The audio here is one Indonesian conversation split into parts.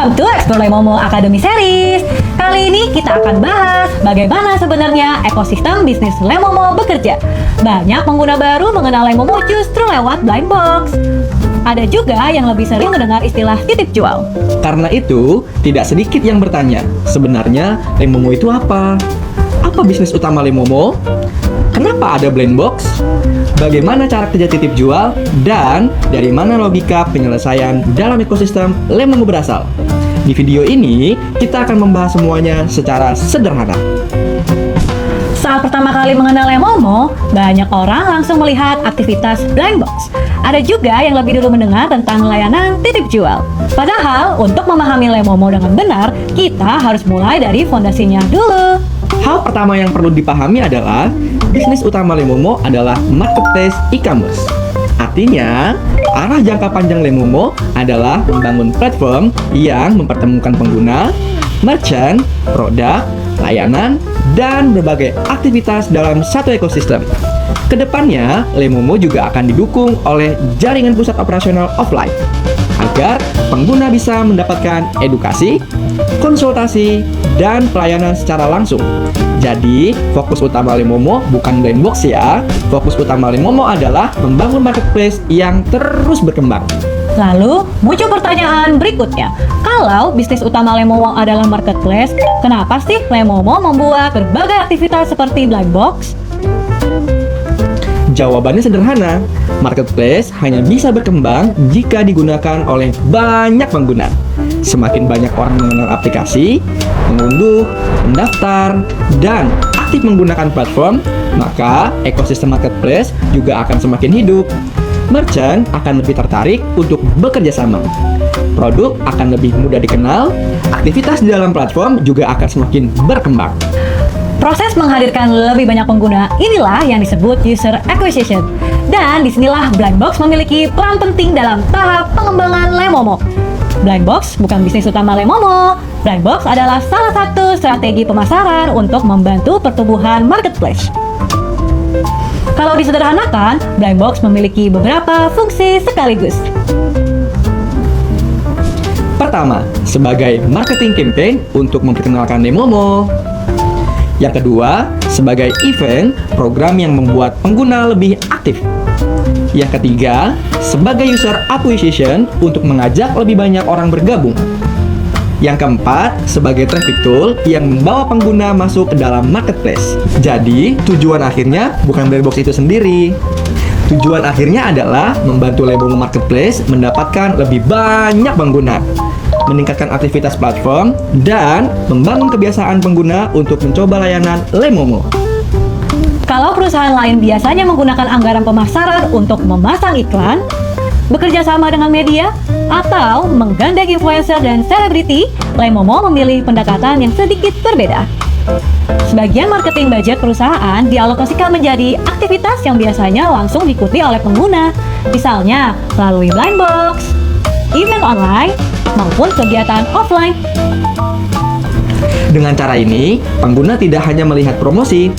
Welcome to Explore Lemomo Academy Series. Kali ini kita akan bahas bagaimana sebenarnya ekosistem bisnis Lemomo bekerja. Banyak pengguna baru mengenal Lemomo justru lewat blind box. Ada juga yang lebih sering mendengar istilah titip jual. Karena itu, tidak sedikit yang bertanya, sebenarnya Lemomo itu apa? Apa bisnis utama Lemomo? Kenapa ada blind box? Bagaimana cara kerja titip jual? Dan dari mana logika penyelesaian dalam ekosistem Lemomo berasal? Di video ini, kita akan membahas semuanya secara sederhana. Saat pertama kali mengenal Lemomo, banyak orang langsung melihat aktivitas blind box. Ada juga yang lebih dulu mendengar tentang layanan titip jual. Padahal, untuk memahami Lemomo dengan benar, kita harus mulai dari fondasinya dulu. Hal pertama yang perlu dipahami adalah bisnis utama Lemomo adalah marketplace e-commerce. Artinya, arah jangka panjang Lemomo adalah membangun platform yang mempertemukan pengguna, merchant, produk, layanan, dan berbagai aktivitas dalam satu ekosistem. Kedepannya, Lemomo juga akan didukung oleh jaringan pusat operasional offline agar pengguna bisa mendapatkan edukasi, konsultasi, dan pelayanan secara langsung. Jadi, fokus utama Lemomo bukan blind box ya. Fokus utama Lemomo adalah membangun marketplace yang terus berkembang. Lalu, muncul pertanyaan berikutnya. Kalau bisnis utama Lemomo adalah marketplace, kenapa sih Lemomo membuat berbagai aktivitas seperti blind box? Jawabannya sederhana, marketplace hanya bisa berkembang jika digunakan oleh banyak pengguna. Semakin banyak orang mengenal aplikasi, mengunduh, mendaftar, dan aktif menggunakan platform, maka ekosistem marketplace juga akan semakin hidup. Merchant akan lebih tertarik untuk bekerja sama. Produk akan lebih mudah dikenal, aktivitas di dalam platform juga akan semakin berkembang. Proses menghadirkan lebih banyak pengguna inilah yang disebut user acquisition. Dan disinilah blind box memiliki peran penting dalam tahap pengembangan Lemomo. Blind box bukan bisnis utama Lemomo. Blind box adalah salah satu strategi pemasaran untuk membantu pertumbuhan marketplace. Kalau disederhanakan, blind box memiliki beberapa fungsi sekaligus. Pertama, sebagai marketing campaign untuk memperkenalkan Lemomo. Yang kedua, sebagai event, program yang membuat pengguna lebih aktif. Yang ketiga, sebagai user acquisition untuk mengajak lebih banyak orang bergabung. Yang keempat, sebagai traffic tool yang membawa pengguna masuk ke dalam marketplace. Jadi, tujuan akhirnya bukan blind box itu sendiri. Tujuan akhirnya adalah membantu Lemomo Marketplace mendapatkan lebih banyak pengguna, meningkatkan aktivitas platform, dan membangun kebiasaan pengguna untuk mencoba layanan Lemomo. Kalau perusahaan lain biasanya menggunakan anggaran pemasaran untuk memasang iklan, bekerja sama dengan media, atau menggandeng influencer dan selebriti, Lemomo memilih pendekatan yang sedikit berbeda. Sebagian marketing budget perusahaan dialokasikan menjadi aktivitas yang biasanya langsung diikuti oleh pengguna, misalnya melalui blind box, event online, maupun kegiatan offline. Dengan cara ini, pengguna tidak hanya melihat promosi,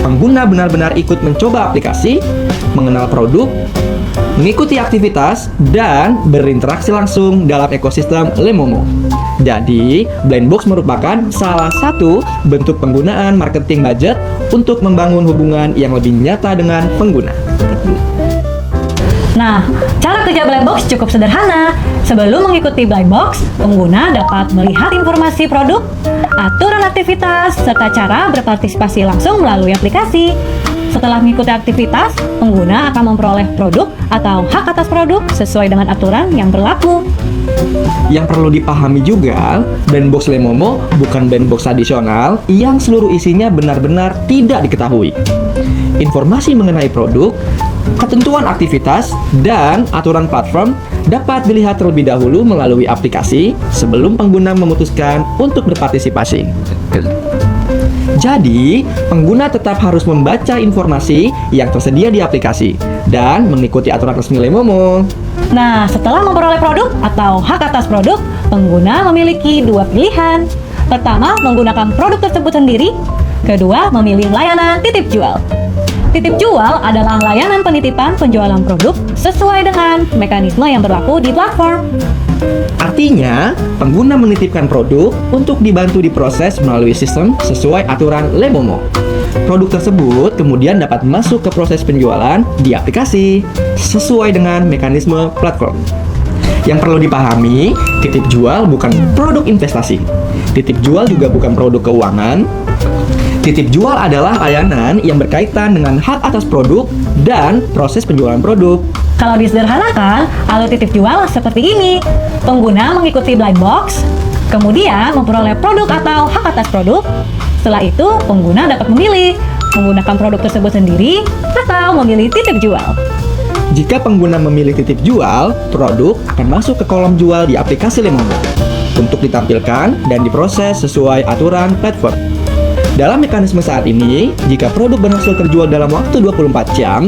pengguna benar-benar ikut mencoba aplikasi, mengenal produk, mengikuti aktivitas, dan berinteraksi langsung dalam ekosistem Lemomo. Jadi, blind box merupakan salah satu bentuk penggunaan marketing budget untuk membangun hubungan yang lebih nyata dengan pengguna. Nah, cara kerja blind box cukup sederhana. Sebelum mengikuti blind box, pengguna dapat melihat informasi produk, aturan aktivitas, serta cara berpartisipasi langsung melalui aplikasi. Setelah mengikuti aktivitas, pengguna akan memperoleh produk atau hak atas produk sesuai dengan aturan yang berlaku. Yang perlu dipahami juga, blind box Lemomo bukan blind box tradisional yang seluruh isinya benar-benar tidak diketahui. Informasi mengenai produk, ketentuan aktivitas, dan aturan platform dapat dilihat terlebih dahulu melalui aplikasi sebelum pengguna memutuskan untuk berpartisipasi. Jadi, pengguna tetap harus membaca informasi yang tersedia di aplikasi dan mengikuti aturan resmi Lemomo. Nah, setelah memperoleh produk atau hak atas produk, pengguna memiliki dua pilihan. Pertama, menggunakan produk tersebut sendiri. Kedua, memilih layanan titip jual. Titip jual adalah layanan penitipan penjualan produk sesuai dengan mekanisme yang berlaku di platform. Artinya, pengguna menitipkan produk untuk dibantu diproses melalui sistem sesuai aturan Lemomo. Produk tersebut kemudian dapat masuk ke proses penjualan di aplikasi sesuai dengan mekanisme platform. Yang perlu dipahami, titip jual bukan produk investasi. Titip jual juga bukan produk keuangan. Titip jual adalah layanan yang berkaitan dengan hak atas produk dan proses penjualan produk. Kalau disederhanakan, alur titip jual seperti ini. Pengguna mengikuti blind box, kemudian memperoleh produk atau hak atas produk. Setelah itu, pengguna dapat memilih menggunakan produk tersebut sendiri atau memilih titip jual. Jika pengguna memilih titip jual, produk akan masuk ke kolom jual di aplikasi Lemomo untuk ditampilkan dan diproses sesuai aturan platform. Dalam mekanisme saat ini, jika produk berhasil terjual dalam waktu 24 jam,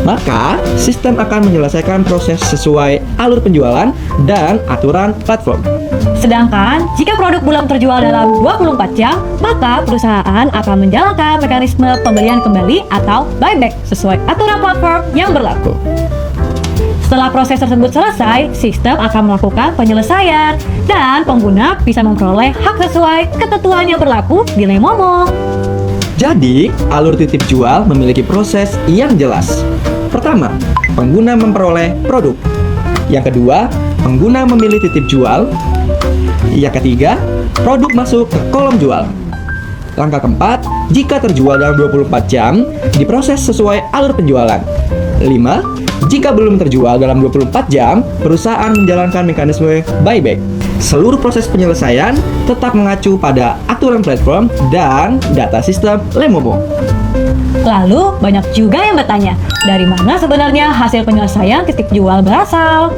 maka sistem akan menyelesaikan proses sesuai alur penjualan dan aturan platform. Sedangkan, jika produk belum terjual dalam 24 jam, maka perusahaan akan menjalankan mekanisme pembelian kembali atau buyback sesuai aturan platform yang berlaku. Setelah proses tersebut selesai, sistem akan melakukan penyelesaian dan pengguna bisa memperoleh hak sesuai ketentuan yang berlaku di Lemomo. Jadi, alur titip jual memiliki proses yang jelas. Pertama, pengguna memperoleh produk. Yang kedua, pengguna memilih titip jual. Yang ketiga, produk masuk ke kolom jual. Langkah keempat, jika terjual dalam 24 jam, diproses sesuai alur penjualan. 5. Jika belum terjual dalam 24 jam, perusahaan menjalankan mekanisme buyback. Seluruh proses penyelesaian tetap mengacu pada aturan platform dan data sistem Lemomo. Lalu, banyak juga yang bertanya, dari mana sebenarnya hasil penyelesaian titip jual berasal?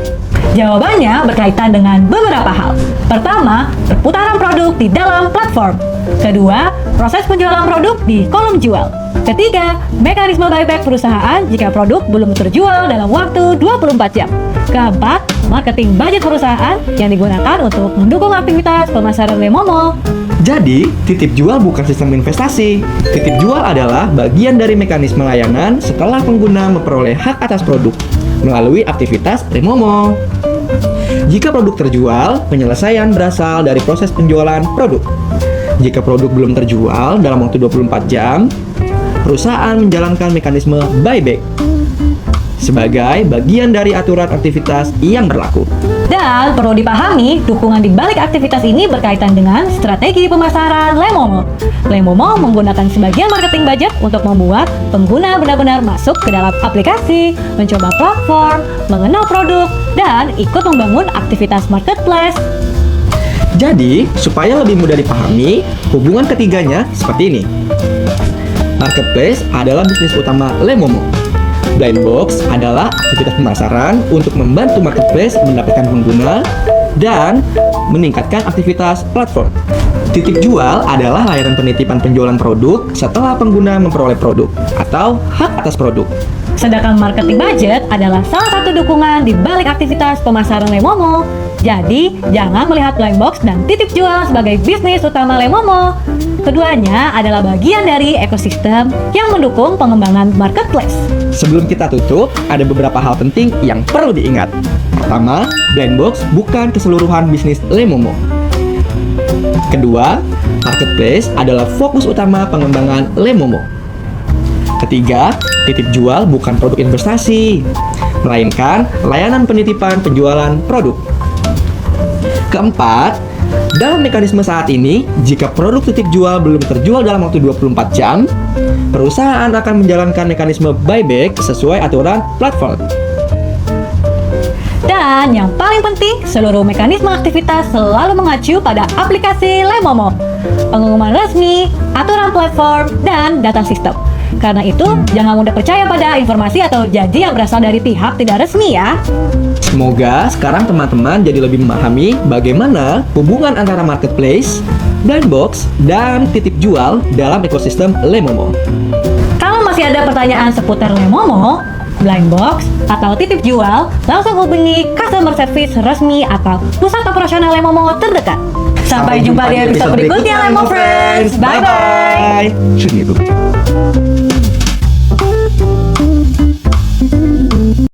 Jawabannya berkaitan dengan beberapa hal. Pertama, perputaran produk di dalam platform. Kedua, proses penjualan produk di kolom jual. Ketiga, mekanisme buyback perusahaan jika produk belum terjual dalam waktu 24 jam. Keempat, marketing budget perusahaan yang digunakan untuk mendukung aktivitas pemasaran Lemomo. Jadi, titip jual bukan sistem investasi. Titip jual adalah bagian dari mekanisme layanan setelah pengguna memperoleh hak atas produk melalui aktivitas Lemomo. Jika produk terjual, penyelesaian berasal dari proses penjualan produk. Jika produk belum terjual dalam waktu 24 jam, perusahaan menjalankan mekanisme buyback sebagai bagian dari aturan aktivitas yang berlaku. Dan perlu dipahami, dukungan di balik aktivitas ini berkaitan dengan strategi pemasaran Lemomo. Lemomo menggunakan sebagian marketing budget untuk membuat pengguna benar-benar masuk ke dalam aplikasi, mencoba platform, mengenal produk, dan ikut membangun aktivitas marketplace. Jadi, supaya lebih mudah dipahami, hubungan ketiganya seperti ini. Marketplace adalah bisnis utama Lemomo. Blind box adalah aktivitas pemasaran untuk membantu marketplace mendapatkan pengguna dan meningkatkan aktivitas platform. Titip jual adalah layanan penitipan penjualan produk setelah pengguna memperoleh produk atau hak atas produk. Sedangkan marketing budget adalah salah satu dukungan di balik aktivitas pemasaran Lemomo. Jadi, jangan melihat blind box dan titip jual sebagai bisnis utama Lemomo. Keduanya adalah bagian dari ekosistem yang mendukung pengembangan marketplace. Sebelum kita tutup, ada beberapa hal penting yang perlu diingat. Pertama, blind box bukan keseluruhan bisnis Lemomo. Kedua, marketplace adalah fokus utama pengembangan Lemomo. Ketiga, titip jual bukan produk investasi, melainkan layanan penitipan penjualan produk. Keempat, dalam mekanisme saat ini, jika produk titip jual belum terjual dalam waktu 24 jam, perusahaan akan menjalankan mekanisme buyback sesuai aturan platform. Dan yang paling penting, seluruh mekanisme aktivitas selalu mengacu pada aplikasi Lemomo, pengumuman resmi, aturan platform, dan data sistem. Karena itu, jangan mudah percaya pada informasi atau janji yang berasal dari pihak tidak resmi ya. Semoga sekarang teman-teman jadi lebih memahami bagaimana hubungan antara marketplace, blind box, dan titip jual dalam ekosistem Lemomo. Kalau masih ada pertanyaan seputar Lemomo, blind box, atau titip jual, langsung hubungi customer service resmi atau pusat operasional Lemomo terdekat. Sampai jumpa di episode berikutnya, Lemo Friends. Bye-bye. Bye-bye.